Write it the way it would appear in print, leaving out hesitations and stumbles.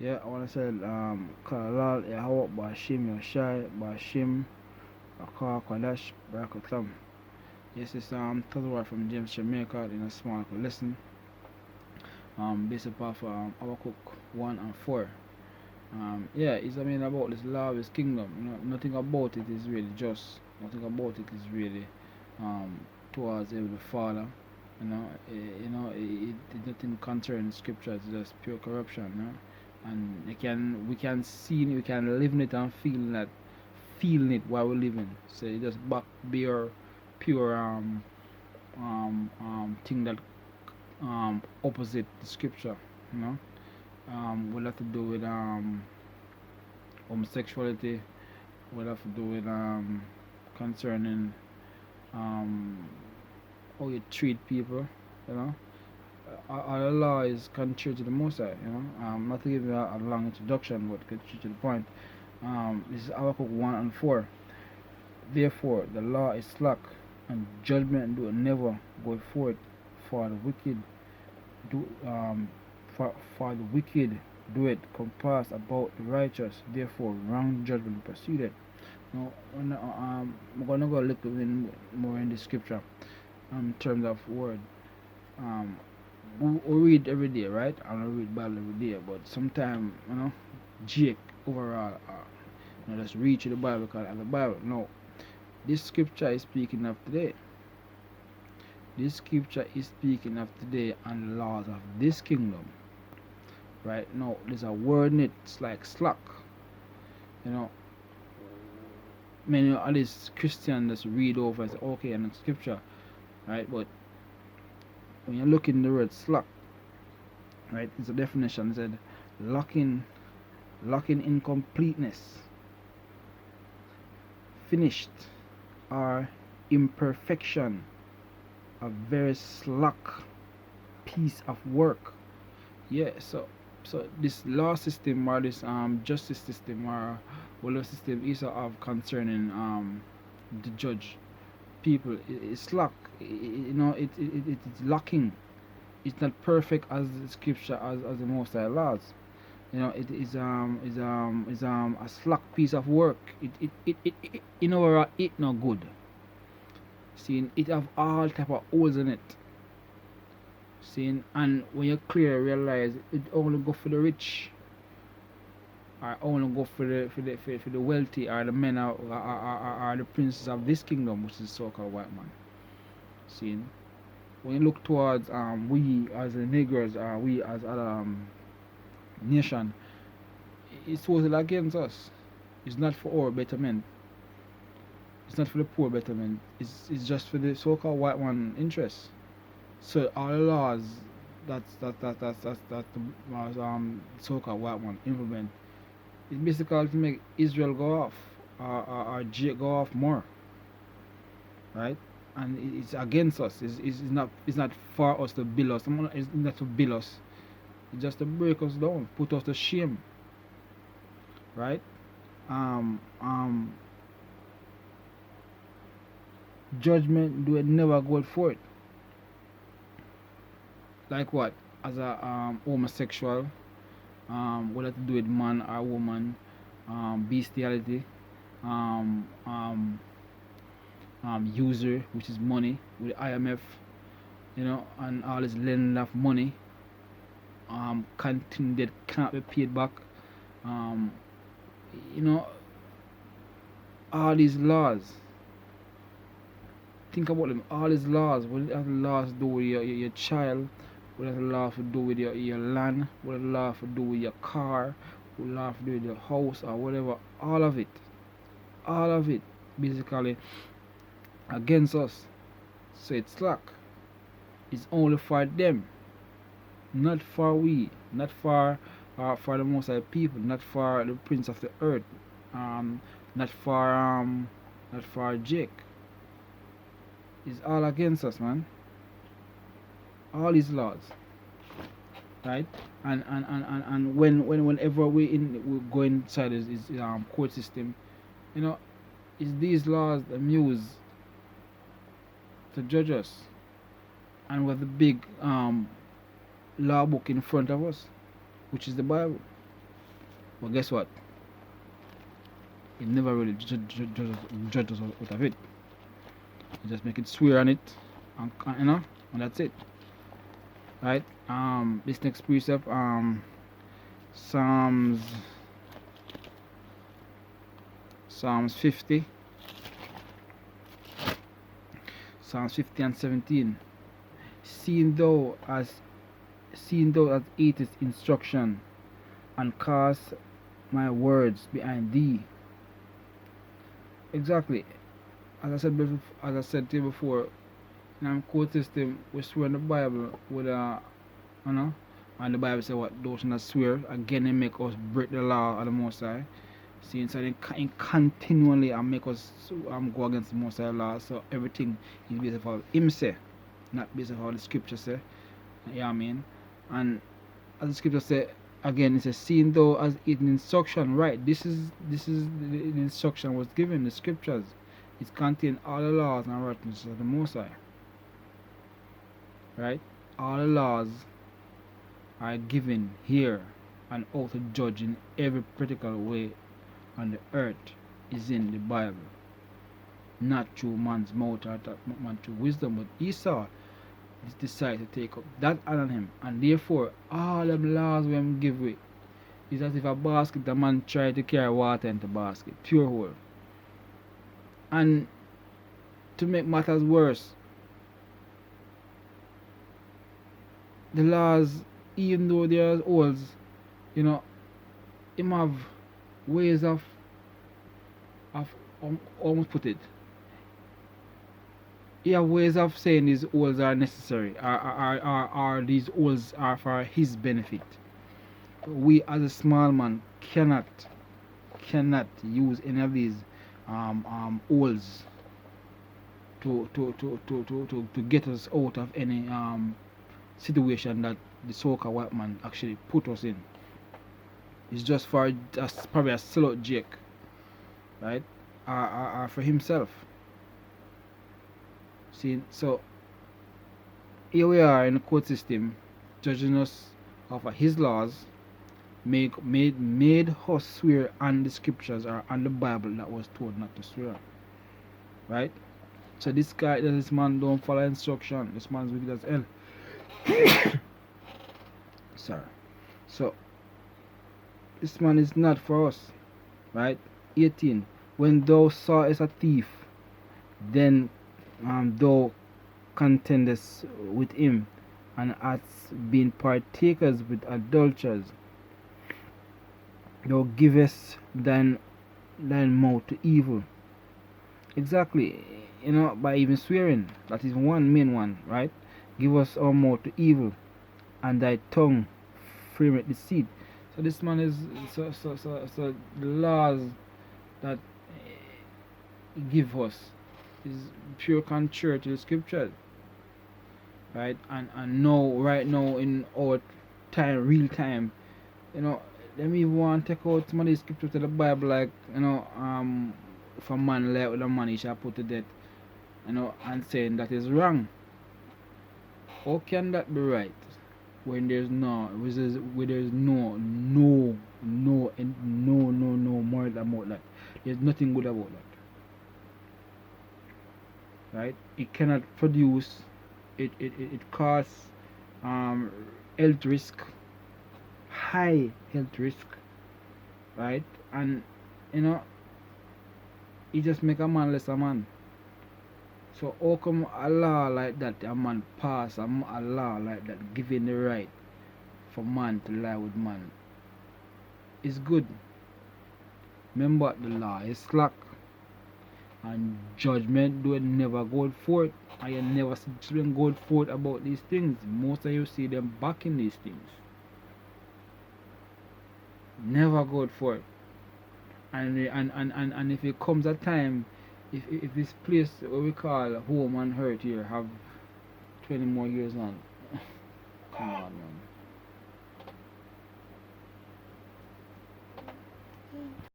Yeah, I want to say Kalal Yahawak Bashim Yashai Bashim Akar Kwadash Barakatlam. Yes, it's Tazawar from James Jamaica in a small lesson. Based upon Habakkuk 1 and 4. Yeah, it's I mean about this law of his kingdom. You know, nothing about it is really just. Nothing about it is really um towards the Father. Nothing concerning scripture. It's just pure corruption. You know? And we can see it, we can live in it and feeling it while we're living. So it just back bare pure thing that opposite the scripture. You know, will have to do with homosexuality. Will have to do with concerning um how you treat people. You know, our law is contrary to the Most High. You know, not to give you a long introduction, but get you to the point. This is Habakkuk 1 and 4. Therefore, the law is slack, and judgment do never go forth for the wicked. Do for the wicked do it compass about the righteous. Therefore, wrong judgment proceeded. Now, I'm gonna go a little bit more in the scripture in terms of word. Um, we read every day, right? I don't read Bible every day, but sometimes Jake overall, just read through the Bible because of the Bible. No, this scripture is speaking of today. This scripture is speaking of today and the laws of this kingdom. Right now, there's a word in it. It's like slack. You know, many of these Christians just read over and say, okay, and it's scripture, right? But when you look in the word slack, right, it's a definition. It said lacking incompleteness, finished, or imperfection, a very slack piece of work. Yeah, so this law system or this justice system or whatever system is of concerning the judge people, it's slack. It's lacking. It's not perfect as the scripture as the Most High laws. You know, it is a slack piece of work. It not good. Seeing it have all type of holes in it. Seeing, and when you clearly realize it only go for the rich, or only go for the wealthy, or the men or the princes of this kingdom, which is so-called white man. Seeing, when you look towards we as the Negroes, or we as other nation, it's totally against us. It's not for our betterment. It's not for the poor betterment. It's just for the so-called white man interest. So all the laws that the so-called white one implement, it's basically to make Israel go off or Jake go off more, right? And it's against us. It's not for us to build us. It's not to build us. It's just to break us down, put us to shame, right? Um um Judgment do it never go for it. Like what? As a homosexual, what have to do with man or woman, bestiality, um, um, user, which is money, with IMF, and all this lending of money, continue that can't be paid back, um, you know, all these laws. Think about them. All these laws. What have the laws to do with your child? What have the laws to do with your land? What have the laws to do with your car? What have the laws to do with your house or whatever? All of it, basically against us. So it's slack. It's only for them, not for we, not for the most of the people, not for the prince of the earth, um, not for Jake. It's all against us, man. All these laws, right? And whenever we go inside this court system, you know, it's these laws that use to judge us, and with the big law book in front of us, which is the Bible. But guess what? It never really judge us out of it. You just make it swear on it, and that's it. Right? This next precept, Psalms, Psalms 50, Psalms 50 and 17. Seeing thou as eatest instruction, and cast my words behind thee. Exactly. As I said to you before, in our court system, we swear in the Bible with you know, and the Bible says what those that swear again they make us break the law of the Most High. See, so they continually and make us go against the Most High law. So everything is based on him say, not based on how the scripture say. You know what I mean? And as the scripture say again, it says, seeing though as it instruction, right? This is the instruction was given, the scriptures. It contains all the laws and righteousness of the Most High. Right? All the laws are given here and how to judge in every practical way on the earth is in the Bible. Not through man's mouth or man through wisdom, but Esau decided to take up that on him, and therefore all them laws we him give way is as if a basket a man try to carry water into basket, pure hole. And to make matters worse, the laws, even though they are old, him have ways of almost put it. He have ways of saying these oaths are necessary, or these oaths are for his benefit. We as a small man cannot use any of these oaths to get us out of any situation that the so-called white man actually put us in. It's just for probably a sellout Jake, right? Or for himself. See, so here we are in the court system, judging us over his laws, made us swear on the scriptures or on the Bible that was told not to swear. Right? So this man don't follow instruction. This man is wicked as hell. Sorry. So this man is not for us. Right? 18. When thou sawest a thief, then thou contendest with him, and hast been partakers with adulterers. Thou givest thine mouth to evil. Exactly, by even swearing. That is one main one, right? Give us our mouth to evil, and thy tongue frameth deceit. So this man is so the laws that he give us is pure contrary to the scriptures, right? And now, right now in our time, real time, them even want to take out some of these scriptures to the Bible, like if a man lie with a man, he shall put to death, and saying that is wrong. How can that be right when there's no more about that? There's nothing good about that, right? It cannot produce. It causes health risk, high health risk, right? And it just make a man less a man. So how come a law like that, a man pass a law like that, giving the right for man to lie with man? It's good. Remember, the law is slack, and judgment do never go forth. And you never see children go forth about these things. Most of you see them back in these things. Never go forth. And if it comes a time, if this place what we call home and hurt here have 20 more years on, come on, man.